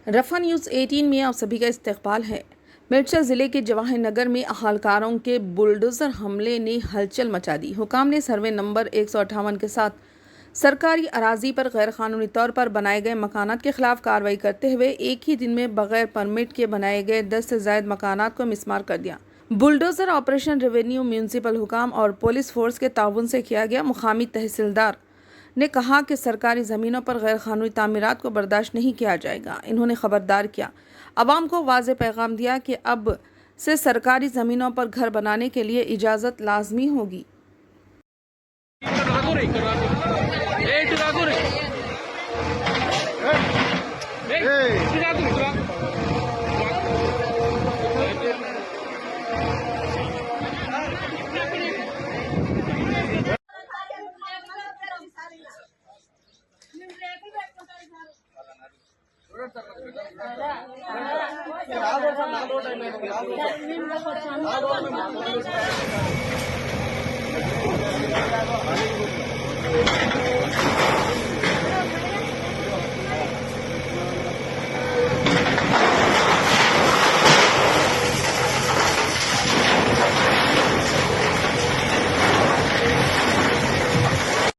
रफा news 18 में आप सभी का इस्तकबाल है। मिर्चा ज़िले के जवाहर नगर में अहलकारों के बुलडोज़र हमले ने हलचल मचा दी। हुकाम ने सर्वे नंबर 158 के साथ सरकारी अराजी पर गैरकानूनी तौर पर बनाए गए मकानात के खिलाफ कार्रवाई करते हुए एक ही दिन में बगैर परमिट के बनाए गए 10 से ज़ायद मकानात को मिसमार कर दिया। बुलडोज़र ऑपरेशन रेवेन्यू, म्यूनसिपल हुकाम और पुलिस फोर्स के ताउन से किया गया। मुकामी तहसीलदार ने कहा कि सरकारी ज़मीनों पर गैरकानूनी तामीरात को बर्दाश्त नहीं किया जाएगा। इन्होंने खबरदार किया, अवाम को वाज़ेह पैगाम दिया कि अब से सरकारी ज़मीनों पर घर बनाने के लिए इजाज़त लाजमी होगी।